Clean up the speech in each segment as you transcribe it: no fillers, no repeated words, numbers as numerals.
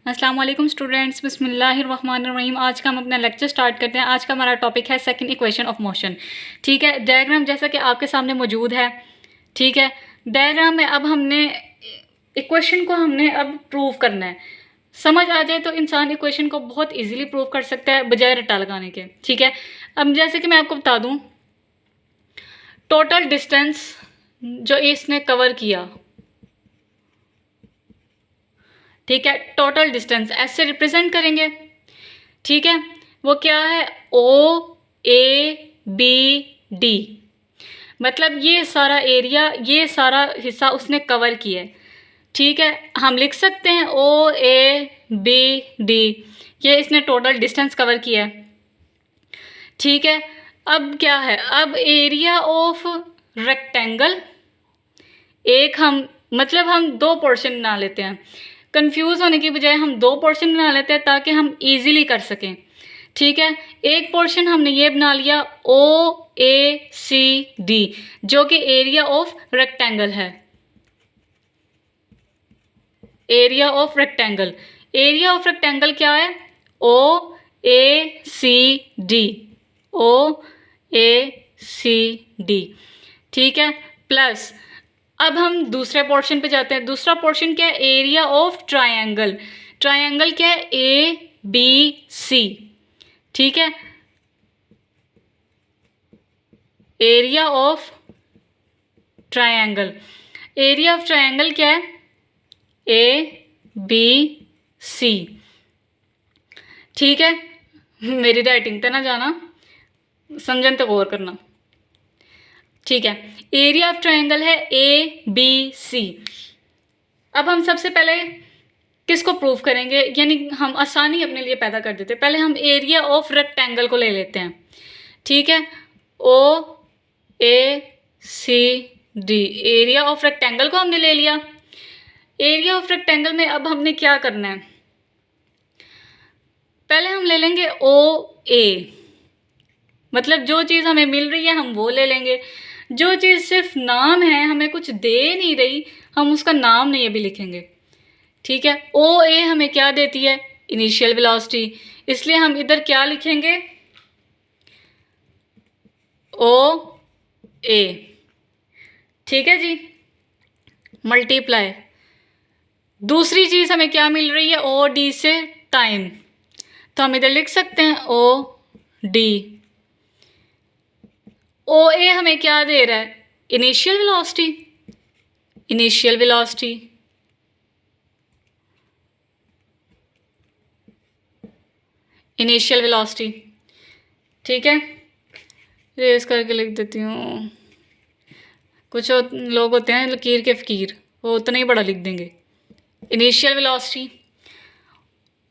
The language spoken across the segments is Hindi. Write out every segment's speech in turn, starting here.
अस्सलाम वालेकुम स्टूडेंट्स, बिस्मिल्लाहिर्रहमानिर्रहीम। आज का हम अपना लेक्चर स्टार्ट करते हैं। आज का हमारा टॉपिक है सेकंड इक्वेशन ऑफ मोशन। ठीक है, डायग्राम जैसा कि आपके सामने मौजूद है। ठीक है, डायग्राम में अब हमने इक्वेशन को हमने अब प्रूव करना है। समझ आ जाए तो इंसान इक्वेशन को बहुत इजीली प्रूव कर सकता है बजाय रट्टा लगाने के। ठीक है, अब जैसे कि मैं आपको बता दूं, टोटल डिस्टेंस जो इसने कवर किया, ठीक है, टोटल डिस्टेंस ऐसे रिप्रेजेंट करेंगे। ठीक है, वो क्या है, ओ ए बी डी, मतलब ये सारा एरिया, ये सारा हिस्सा उसने कवर किया है। ठीक है, हम लिख सकते हैं ओ ए बी डी, ये इसने टोटल डिस्टेंस कवर किया है। ठीक है, अब क्या है, अब एरिया ऑफ रेक्टेंगल, एक हम मतलब हम दो पोर्शन बना लेते हैं, कंफ्यूज होने की बजाय हम दो पोर्शन बना लेते हैं ताकि हम इजीली कर सकें। ठीक है, एक पोर्शन हमने ये बना लिया ओ ए सी डी, जो कि एरिया ऑफ रेक्टेंगल है। Area of rectangle, area of rectangle क्या है, O A C D, O A C D. ठीक है, प्लस अब हम दूसरे पोर्शन पे जाते हैं। दूसरा पोर्शन क्या है, एरिया ऑफ ट्रायंगल। ट्रायंगल क्या है, ए बी सी। ठीक है, area of triangle, area of triangle क्या है, ए बी सी। ठीक है, मेरी राइटिंग पे ना जाना, समझन तो गौर करना। ठीक है, एरिया ऑफ ट्रायंगल है ए बी सी। अब हम सबसे पहले किसको प्रूव करेंगे, यानी हम आसानी अपने लिए पैदा कर देते हैं। पहले हम एरिया ऑफ रेक्टेंगल को ले लेते हैं। ठीक है, O A C D, area of rectangle को हमने ले लिया। एरिया ऑफ रेक्टेंगल में अब हमने क्या करना है, पहले हम ले लेंगे ओ ए, मतलब जो चीज़ हमें मिल रही है हम वो ले लेंगे। जो चीज़ सिर्फ नाम है, हमें कुछ दे नहीं रही, हम उसका नाम नहीं अभी लिखेंगे। ठीक है, ओ ए हमें क्या देती है, इनिशियल वेलोसिटी, इसलिए हम इधर क्या लिखेंगे, ओ ए। ठीक है जी, मल्टीप्लाई, दूसरी चीज़ हमें क्या मिल रही है, ओ डी से टाइम, तो हम इधर लिख सकते हैं ओ डी। ओ ए हमें क्या दे रहा है, initial velocity, initial velocity. Initial velocity. ठीक है, रेस करके लिख देती हूँ, कुछ लोग होते हैं लकीर के फ़कीर, वो उतना ही बड़ा लिख देंगे। इनिशियल वेलोसिटी,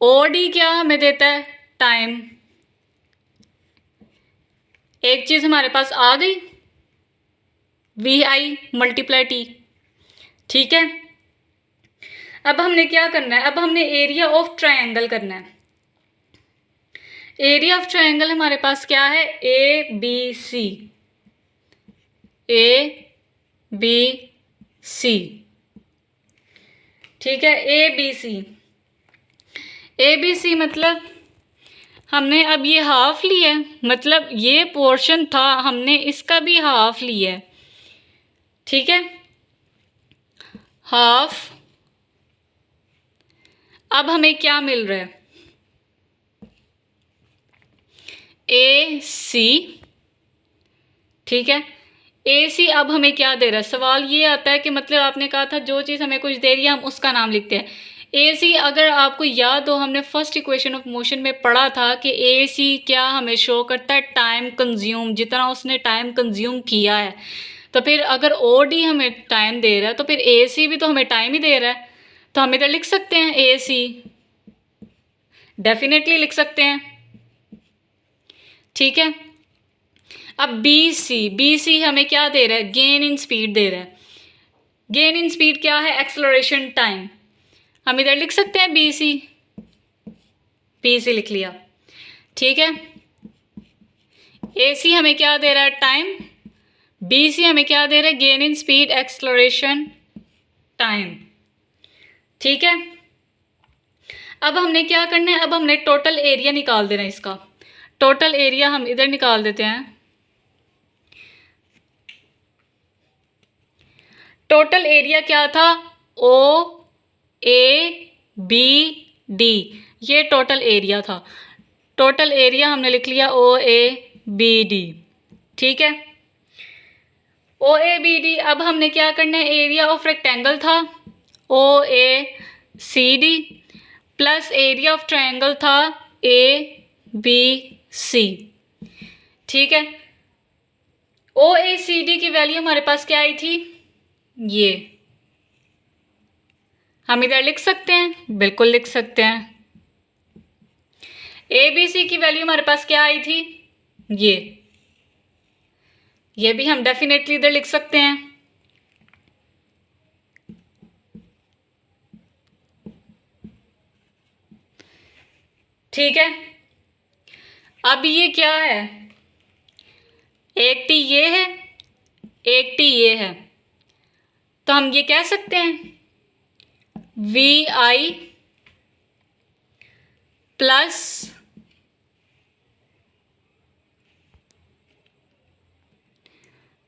ओ डी क्या हमें देता है, टाइम। एक चीज़ हमारे पास आ गई, वी आई मल्टीप्लाई टी। ठीक है, अब हमने क्या करना है, अब हमने एरिया ऑफ ट्रायंगल करना है। एरिया ऑफ ट्रायंगल हमारे पास क्या है, A B C, A B C. ठीक है, A B C, A B C मतलब हमने अब ये हाफ लिया है, मतलब ये पोर्शन था, हमने इसका भी हाफ लिया है। ठीक है, हाफ। अब हमें क्या मिल रहा है, ए सी। ठीक है, ए सी अब हमें क्या दे रहा है, सवाल ये आता है कि मतलब आपने कहा था जो चीज़ हमें कुछ दे रही है हम उसका नाम लिखते हैं। ए सी, अगर आपको याद हो, हमने फर्स्ट इक्वेशन ऑफ मोशन में पढ़ा था कि ए सी क्या हमें शो करता है, टाइम कंज्यूम, जितना उसने टाइम कंज्यूम किया है। तो फिर अगर ओ डी हमें टाइम दे रहा है तो फिर ए सी भी तो हमें टाइम ही दे रहा है, तो हम इधर लिख सकते हैं ए सी, डेफिनेटली लिख सकते हैं। ठीक है, अब बी सी, बी सी हमें क्या दे रहा है, गेन इन स्पीड दे रहा है। गेन इन स्पीड क्या है, एक्सेलरेशन टाइम, हम इधर लिख सकते हैं बी सी, बी सी लिख लिया। ठीक है, ए सी हमें क्या दे रहा है, टाइम, बी सी हमें क्या दे रहा है, gain in speed acceleration time. ठीक है, अब हमने क्या करना है, अब हमने टोटल एरिया निकाल देना है इसका। टोटल एरिया हम इधर निकाल देते हैं। टोटल एरिया क्या था, ओ ए बी डी, ये टोटल एरिया था। टोटल एरिया हमने लिख लिया ओ ए बी डी, ठीक है। ओ ए बी डी, अब हमने क्या करना है, एरिया ऑफ रेक्टेंगल था O A C D plus area of triangle था ए बी सी, ठीक है। ओ ए सी डी की वैल्यू हमारे पास क्या आई थी, ये हम इधर लिख सकते हैं, बिल्कुल लिख सकते हैं। ए बी सी की वैल्यू हमारे पास क्या आई थी, ये भी हम डेफिनेटली इधर लिख सकते हैं। ठीक है, अब ये क्या है, एक टी ये है, एक टी ये है, तो हम ये कह सकते हैं वी आई प्लस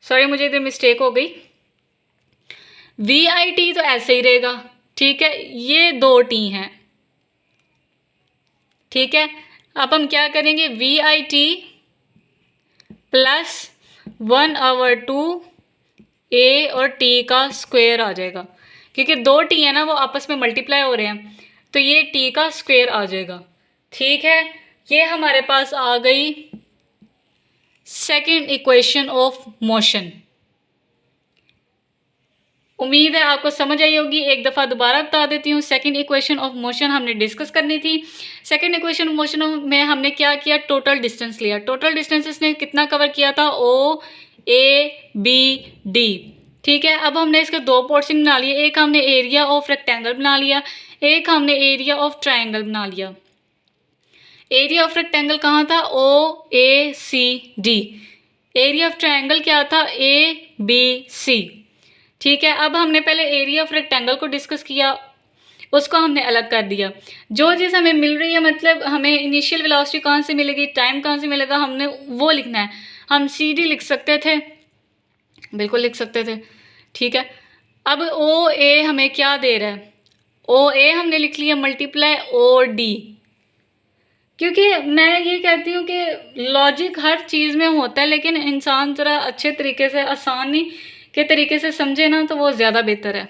सॉरी मुझे इधर मिस्टेक हो गई, वी आई टी तो ऐसे ही रहेगा, ठीक है। ये दो टी हैं, ठीक है। अब हम क्या करेंगे, वी आई टी प्लस 1/2 ए और टी का स्क्वायर आ जाएगा, क्योंकि दो टी है ना वो आपस में मल्टीप्लाई हो रहे हैं, तो ये टी का स्क्वायर आ जाएगा, ठीक है। ये हमारे पास आ गई सेकंड इक्वेशन ऑफ मोशन। उम्मीद है आपको समझ आई होगी। एक दफ़ा दोबारा बता देती हूँ, सेकंड इक्वेशन ऑफ मोशन हमने डिस्कस करनी थी। सेकंड इक्वेशन ऑफ मोशन में हमने क्या किया, टोटल डिस्टेंस लिया। टोटल डिस्टेंस इसने कितना कवर किया था, ओ ए बी डी, ठीक है। अब हमने इसके दो पोर्शन बना लिए, एक हमने एरिया ऑफ रेक्टेंगल बना लिया, एक हमने एरिया ऑफ ट्राइंगल बना लिया। एरिया ऑफ रेक्टेंगल कहाँ था, O A C D. Area of triangle क्या था, ए बी सी, ठीक है। अब हमने पहले एरिया ऑफ रेक्टेंगल को डिस्कस किया, उसको हमने अलग कर दिया। जो चीज़ हमें मिल रही है, मतलब हमें इनिशियल वेलोसिटी कहाँ से मिलेगी, टाइम कहाँ से मिलेगा, हमने वो लिखना है। हम सी डी लिख सकते थे, बिल्कुल लिख सकते थे, ठीक है। अब ओ ए हमें क्या दे रहा है, ओ ए हमने लिख लिया मल्टीप्लाई ओ डी, क्योंकि मैं ये कहती हूँ कि लॉजिक हर चीज़ में होता है, लेकिन इंसान ज़रा अच्छे तरीके से, आसानी के तरीके से समझे ना, तो वो ज़्यादा बेहतर है,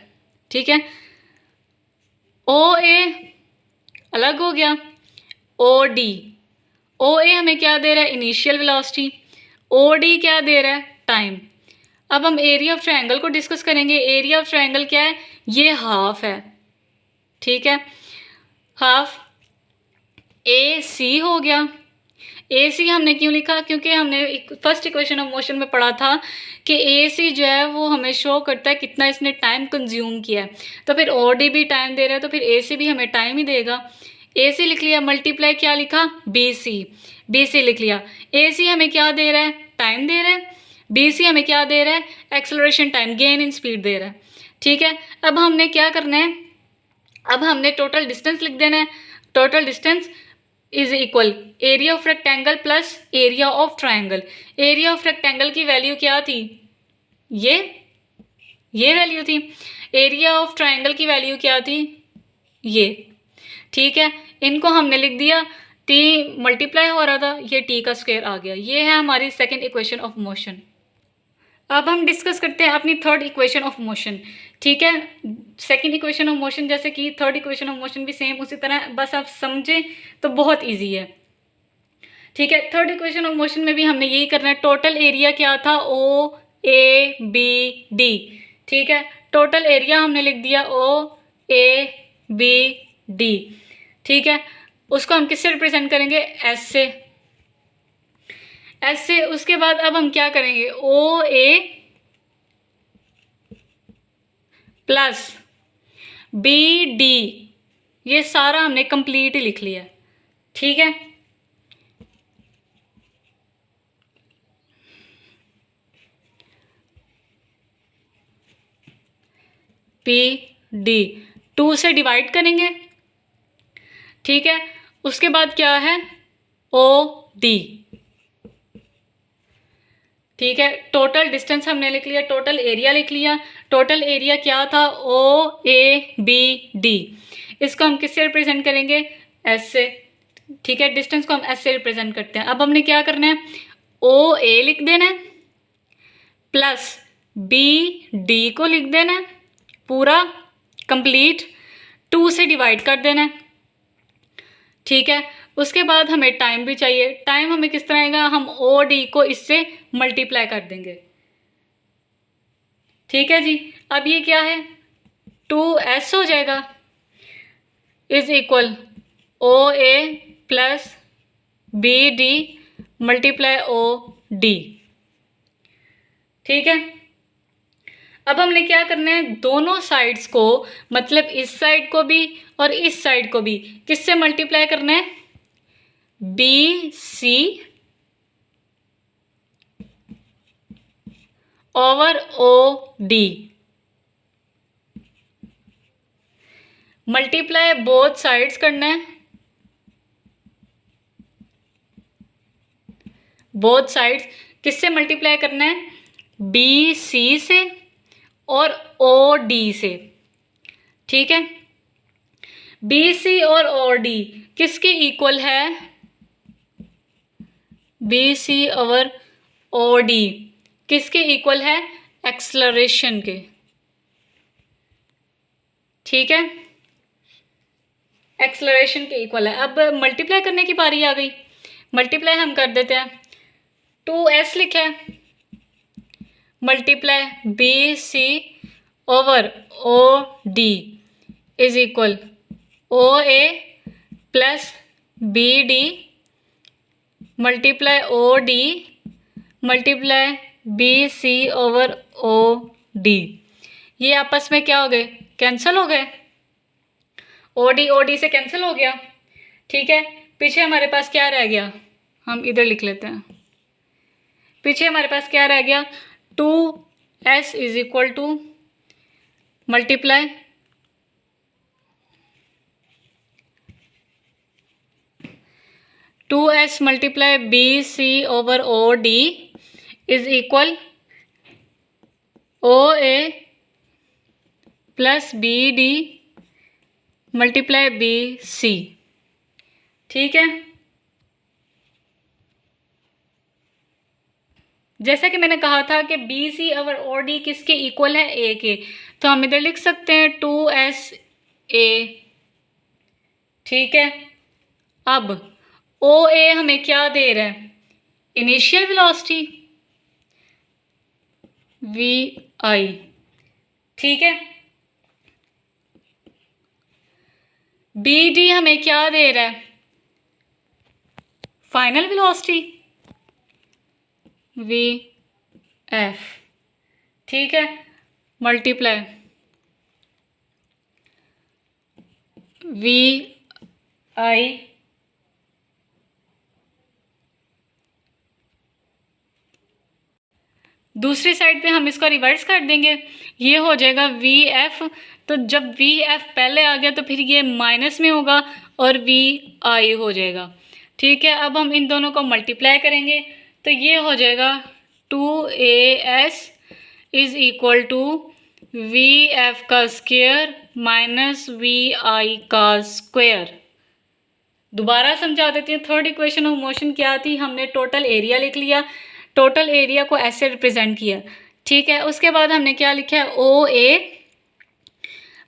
ठीक है। ओ ए अलग हो गया, ओ डी, ओ ए हमें क्या दे रहा है, इनिशियल वेलोसिटी, ओ डी क्या दे रहा है, टाइम। अब हम एरिया ऑफ ट्रायंगल को डिस्कस करेंगे। एरिया ऑफ ट्रायंगल क्या है, ये हाफ है, ठीक है। हाफ ए सी हो गया। ए सी हमने क्यों लिखा, क्योंकि हमने फर्स्ट इक्वेशन ऑफ मोशन में पढ़ा था कि ए सी जो है वो हमें शो करता है कितना इसने टाइम कंज्यूम किया है, तो फिर ओ डी भी टाइम दे रहा है, तो फिर ए सी भी हमें टाइम ही देगा। ए सी लिख लिया, मल्टीप्लाई क्या लिखा, बी सी लिख लिया। ए सी हमें क्या दे रहा है, टाइम दे रहा है, बी सी हमें क्या दे रहा है, acceleration time, gain in speed दे रहा है, ठीक है। अब हमने क्या करना है, अब हमने टोटल डिस्टेंस लिख देना है। Total distance is equal area of rectangle plus area of triangle. Area of rectangle की वैल्यू क्या थी, ये वैल्यू थी। एरिया ऑफ ट्रायंगल की वैल्यू क्या थी, ये, ठीक है। इनको हमने लिख दिया, टी मल्टीप्लाई हो रहा था, ये टी का स्क्वायर आ गया। ये है हमारी सेकेंड इक्वेशन ऑफ मोशन। अब हम डिस्कस करते हैं अपनी थर्ड इक्वेशन ऑफ मोशन, ठीक है। सेकंड इक्वेशन ऑफ मोशन जैसे कि थर्ड इक्वेशन ऑफ मोशन भी सेम उसी तरह, बस आप समझें तो बहुत इजी है, ठीक है। थर्ड इक्वेशन ऑफ मोशन में भी हमने यही करना है। टोटल एरिया क्या था, ओ ए बी डी, ठीक है। टोटल एरिया हमने लिख दिया ओ ए बी डी, ठीक है। उसको हम किससे रिप्रेजेंट करेंगे, एस से, एस से। उसके बाद अब हम क्या करेंगे, ओ ए प्लस बी डी, ये सारा हमने कंप्लीट ही लिख लिया, ठीक है। पी डी 2 से डिवाइड करेंगे, ठीक है, उसके बाद क्या है, ओ डी। ठीक है, टोटल डिस्टेंस हमने लिख लिया, टोटल एरिया लिख लिया। टोटल एरिया क्या था, ओ ए बी डी। इसको हम किससे रिप्रेजेंट करेंगे, एस से। ठीक है, डिस्टेंस को हम एस से रिप्रेजेंट करते हैं। अब हमने क्या करना है, ओ ए लिख देना है प्लस बी डी को लिख देना है पूरा कंप्लीट, 2 से डिवाइड कर देना है। ठीक है, उसके बाद हमें टाइम भी चाहिए। टाइम हमें किस तरह आएगा, हम ओ डी को इससे मल्टीप्लाई कर देंगे। ठीक है जी, अब ये क्या है, 2s हो जाएगा is equal O A plus B D multiply O D. ठीक है, अब हमने क्या करना है, दोनों साइड्स को, मतलब इस साइड को भी और इस साइड को भी किससे मल्टीप्लाई करना है, B C over O D, multiply both sides करना है, बोथ साइड्स किससे मल्टीप्लाई करना है, बी सी से और ओ डी से। ठीक है, बी सी और ओ डी किसके इक्वल है, B C over O D किसके इक्वल है, एक्सलरेशन के। ठीक है, एक्सलरेशन के इक्वल है। अब मल्टीप्लाई करने की बारी आ गई, मल्टीप्लाई हम कर देते हैं। 2s लिखा है multiply B C over O D is equal O A plus B D multiply O D multiply B C over O D. ये आपस में क्या हो गए, कैंसिल हो गए, ओ डी से कैंसिल हो गया। ठीक है, पीछे हमारे पास क्या रह गया, हम इधर लिख लेते हैं, पीछे हमारे पास क्या रह गया, 2s is equal to multiply 2s multiply B C over O D is equal O A plus B D multiply B C. ठीक है, जैसा कि मैंने कहा था कि B C over O D किसके इक्वल है, ए के, तो हम इधर लिख सकते हैं 2s ए। ठीक है, अब ओ ए हमें क्या दे रहा है, इनिशियल वेलोसिटी वी आई। ठीक है, बी डी हमें क्या दे रहा है, फाइनल वेलोसिटी वी एफ। ठीक है, मल्टीप्लाई वी आई दूसरी साइड पे हम इसको रिवर्स कर देंगे, ये हो जाएगा वी एफ। तो जब वी एफ पहले आ गया तो फिर ये माइनस में होगा और वी आई हो जाएगा। ठीक है, अब हम इन दोनों को मल्टीप्लाई करेंगे तो ये हो जाएगा 2as is equal to V F का स्क्वायर माइनस वी आई का स्क्वायर। दोबारा समझा देती हूँ, थर्ड इक्वेशन ऑफ मोशन क्या थी, हमने टोटल एरिया लिख लिया, टोटल एरिया को ऐसे रिप्रेजेंट किया। ठीक है, उसके बाद हमने क्या लिखा है, O A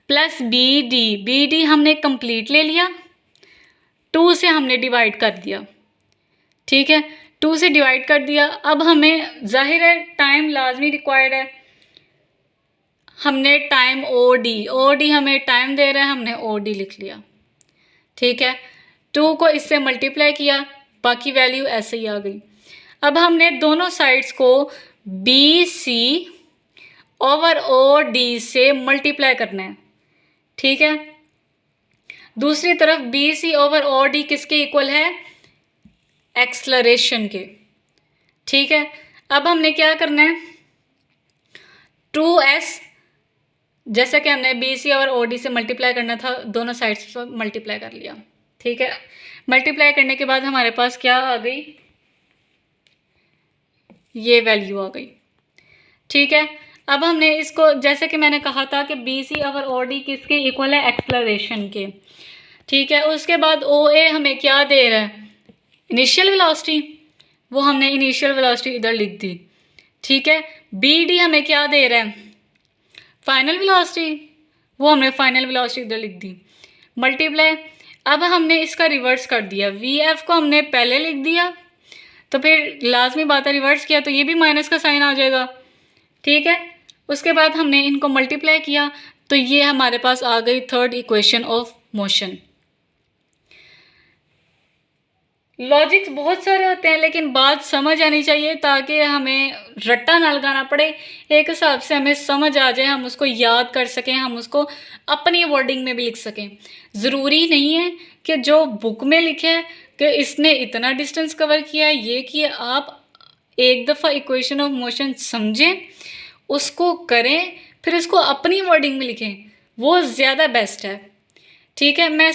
plus B D हमने कंप्लीट ले लिया, 2 से हमने डिवाइड कर दिया। ठीक है, 2 से डिवाइड कर दिया। अब हमें जाहिर है टाइम लाजमी रिक्वायर्ड है, हमने टाइम ओ डी हमें टाइम दे रहा है, हमने ओ डी लिख लिया। ठीक है, 2 को इससे मल्टीप्लाई किया, बाकी वैल्यू ऐसे ही आ गई। अब हमने दोनों साइड्स को B C over O D से मल्टीप्लाई करना है। ठीक है, दूसरी तरफ B C over O D किसके इक्वल है, एक्सलरेशन के। ठीक है, अब हमने क्या करना है, 2s जैसा कि हमने B C over O D से मल्टीप्लाई करना था, दोनों साइड्स पर मल्टीप्लाई कर लिया। ठीक है, मल्टीप्लाई करने के बाद हमारे पास क्या आ गई, ये वैल्यू आ गई। ठीक है, अब हमने इसको, जैसे कि मैंने कहा था कि बी सी और ओ डी किसके इक्वल है, एक्सेलरेशन के। ठीक है, उसके बाद ओ ए हमें क्या दे रहा है, इनिशियल वेलोसिटी, वो हमने इनिशियल वेलोसिटी इधर लिख दी। ठीक है, बी डी हमें क्या दे रहा है, फाइनल वेलोसिटी, वो हमने फाइनल वेलोसिटी इधर लिख दी। मल्टीप्लाई, अब हमने इसका रिवर्स कर दिया, वी एफ को हमने पहले लिख दिया, तो फिर लाजमी बात है रिवर्स किया तो ये भी माइनस का साइन आ जाएगा। ठीक है, उसके बाद हमने इनको मल्टीप्लाई किया तो ये हमारे पास आ गई third equation of motion. Logics बहुत सारे होते हैं लेकिन बात समझ आनी चाहिए ताकि हमें रट्टा ना लगाना पड़े, एक हिसाब से हमें समझ आ जाए, हम उसको याद कर सकें, हम उसको अपनी वर्डिंग में भी लिख सकें। ज़रूरी नहीं है कि जो बुक में लिखे है कि इसने इतना डिस्टेंस कवर किया है, ये कि आप एक दफ़ा इक्वेशन ऑफ मोशन समझें, उसको करें, फिर उसको अपनी वर्डिंग में लिखें, वो ज़्यादा बेस्ट है। ठीक है, मैं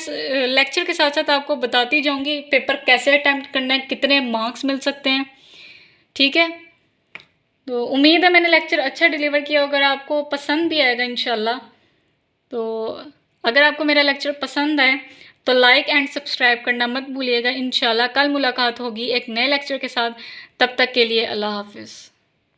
लेक्चर के साथ साथ आपको बताती जाऊंगी पेपर कैसे अटैम्प्ट करना है, कितने मार्क्स मिल सकते हैं। ठीक है, तो उम्मीद है मैंने लेक्चर अच्छा डिलीवर किया, अगर आपको पसंद भी आएगा इंशाल्लाह। तो अगर आपको मेरा लेक्चर पसंद आए तो लाइक एंड सब्सक्राइब करना मत भूलिएगा। इंशाल्लाह कल मुलाकात होगी एक नए लेक्चर के साथ, तब तक के लिए अल्लाह हाफिज़।